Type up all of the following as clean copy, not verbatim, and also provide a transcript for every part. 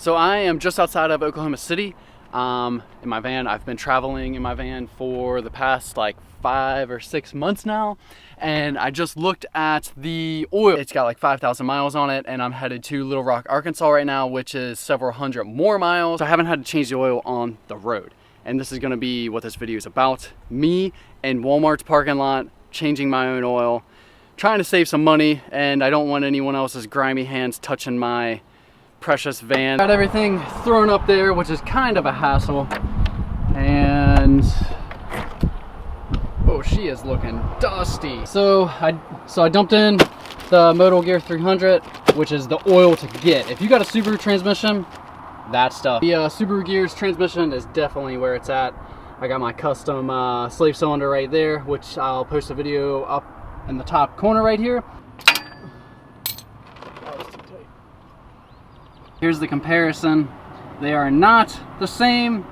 So I am just outside of Oklahoma City in my van. I've been traveling in my van for the past like 5 or 6 months now, and I just looked at the oil. It's got like 5,000 miles on it, and I'm headed to Little Rock, Arkansas right now, which is several hundred more miles. So I haven't had to change the oil on the road, and this is going to be what this video is about. Me in Walmart's parking lot changing my own oil, trying to save some money, and I don't want anyone else's grimy hands touching my precious van. Got everything thrown up there, which is kind of a hassle, and oh, she is looking dusty. So I dumped in the Moto Gear 300, which is the oil to get. If you got a Subaru transmission, that stuff. The Subaru Gears transmission is definitely where it's at. I got my custom slave cylinder right there, which I'll post a video up in the top corner right here. Here's the comparison. They are not the same.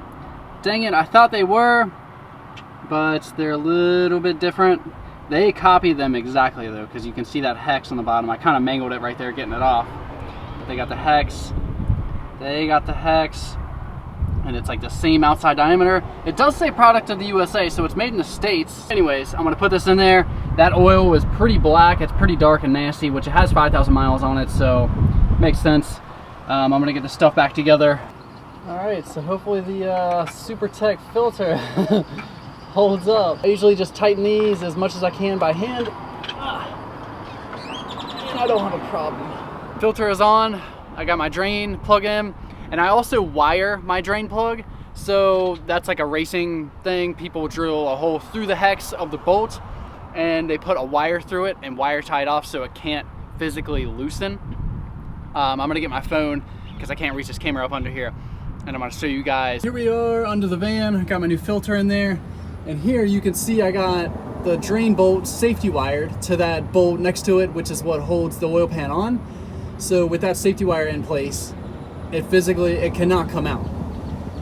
Dang it, I thought they were, but they're a little bit different. They copy them exactly though, because you can see that hex on the bottom. I kind of mangled it right there getting it off. But they got the hex, and it's like the same outside diameter. It does say product of the USA, so it's made in the States. Anyways, I'm gonna put this in there. That oil is pretty black, it's pretty dark and nasty, which it has 5,000 miles on it, so makes sense. I'm gonna get the stuff back together. All right, so hopefully the Super Tech filter holds up. I usually just tighten these as much as I can by hand. And I don't have a problem. Filter is on. I got my drain plug in, and I also wire my drain plug. So that's like a racing thing. People drill a hole through the hex of the bolt, and they put a wire through it and wire tie it off so it can't physically loosen. I'm gonna get my phone because I can't reach this camera up under here, and I'm gonna show you guys. Here we are under the van. I got my new filter in there, and here you can see I got the drain bolt safety wired to that bolt next to it, which is what holds the oil pan on. So with that safety wire in place, it cannot come out.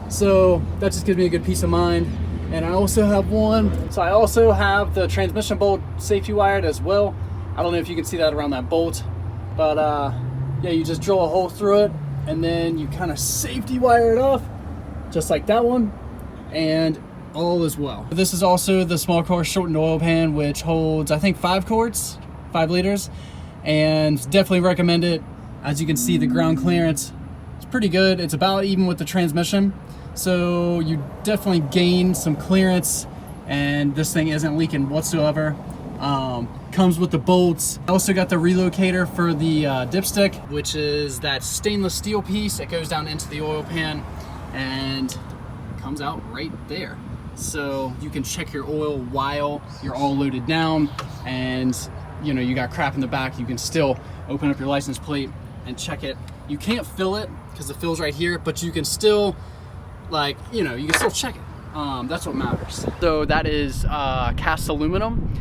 So that just gives me a good peace of mind. And I also have the transmission bolt safety wired as well. I don't know if you can see that around that bolt, but yeah, you just drill a hole through it, and then you kind of safety wire it off, just like that one, and all is well. This is also the small core shortened oil pan, which holds, I think, 5 quarts, 5 liters, and definitely recommend it. As you can see, the ground clearance is pretty good. It's about even with the transmission, so you definitely gain some clearance, and this thing isn't leaking whatsoever. Comes with the bolts. I also got the relocator for the dipstick, which is that stainless steel piece. It goes down into the oil pan and comes out right there. So you can check your oil while you're all loaded down, and you know, you got crap in the back, you can still open up your license plate and check it. You can't fill it because the fill's right here, but you can still, like, you know, you can still check it. That's what matters. So that is cast aluminum.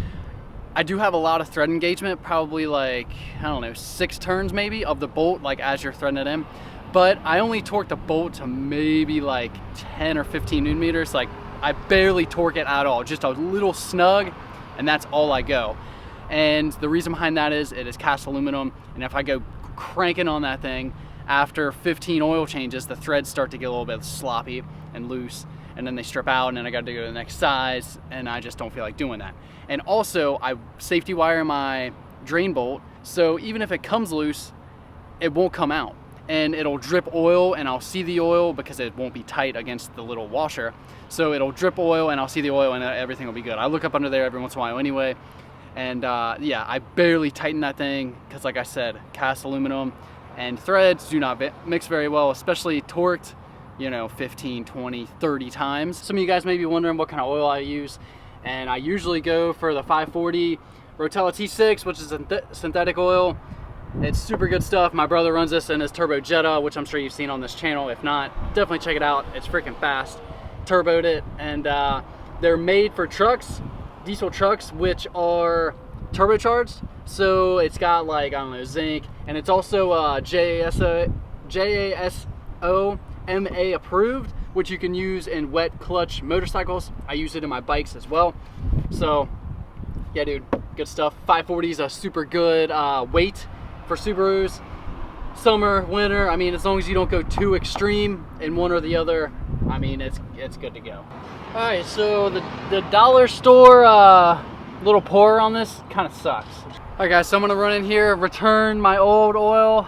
I do have a lot of thread engagement, probably like, I don't know, 6 turns maybe of the bolt, like as you're threading it in. But I only torque the bolt to maybe like 10 or 15 Newton meters. Like, I barely torque it at all, just a little snug, and that's all I go. And the reason behind that is it is cast aluminum, and if I go cranking on that thing, after 15 oil changes, the threads start to get a little bit sloppy and loose, and then they strip out, and then I got to go to the next size, and I just don't feel like doing that. And also, I safety wire my drain bolt, so even if it comes loose, it won't come out, and it'll drip oil, and I'll see the oil because it won't be tight against the little washer. So it'll drip oil, and I'll see the oil, and everything will be good. I look up under there every once in a while anyway, and yeah, I barely tighten that thing because, like I said, cast aluminum and threads do not mix very well, especially torqued, you know, 15, 20, 30 times. Some of you guys may be wondering what kind of oil I use, and I usually go for the 540 Rotella T6, which is synthetic oil. It's super good stuff. My brother runs this in his Turbo Jetta, which I'm sure you've seen on this channel. If not, definitely check it out. It's freaking fast. Turboed it, and they're made for trucks, diesel trucks, which are turbocharged. So it's got, like, I don't know, zinc, and it's also JASO MA approved, which you can use in wet clutch motorcycles. I use it in my bikes as well. So yeah, dude, good stuff. 540 is a super good weight for Subarus. summer, winter. I mean, as long as you don't go too extreme in one or the other, I mean, it's good to go. All right, so the dollar store little pour on this kind of sucks. All right, guys, so I'm gonna run in here, return my old oil,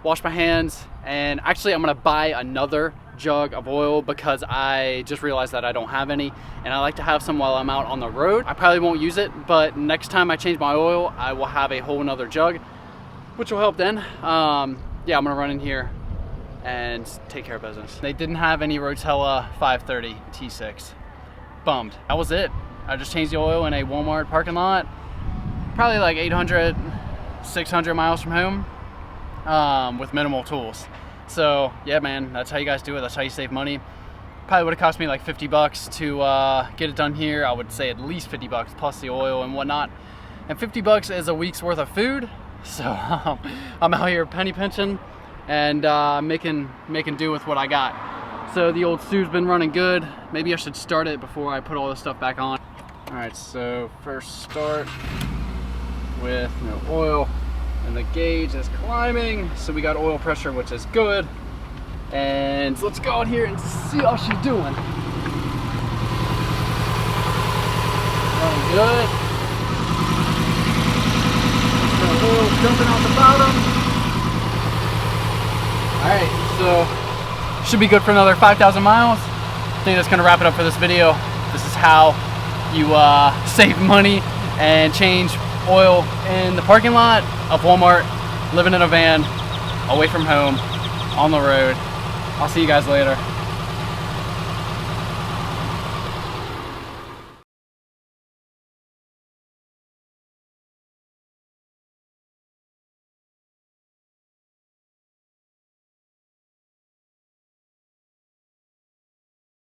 wash my hands, and actually I'm gonna buy another jug of oil because I just realized that I don't have any, and I like to have some while I'm out on the road. I probably won't use it, but next time I change my oil, I will have a whole nother jug, which will help then. Yeah, I'm gonna run in here and take care of business. They didn't have any Rotella 530 T6. Bummed. That was it. I just changed the oil in a Walmart parking lot, probably like 800, 600 miles from home, with minimal tools. So yeah, man, that's how you guys do it. That's how you save money. Probably would have cost me like 50 bucks to get it done here. I would say at least 50 bucks plus the oil and whatnot. And 50 bucks is a week's worth of food. So I'm out here penny pinching and making do with what I got. So the old Sue's been running good. Maybe I should start it before I put all this stuff back on. All right, so first start with no oil. And the gauge is climbing, so we got oil pressure, which is good. And let's go out here and see how she's doing. Running good. The oil dumping out the bottom. All right, so should be good for another 5,000 miles. I think that's gonna wrap it up for this video. This is how you save money and change oil in the parking lot of Walmart, living in a van, away from home, on the road. I'll see you guys later.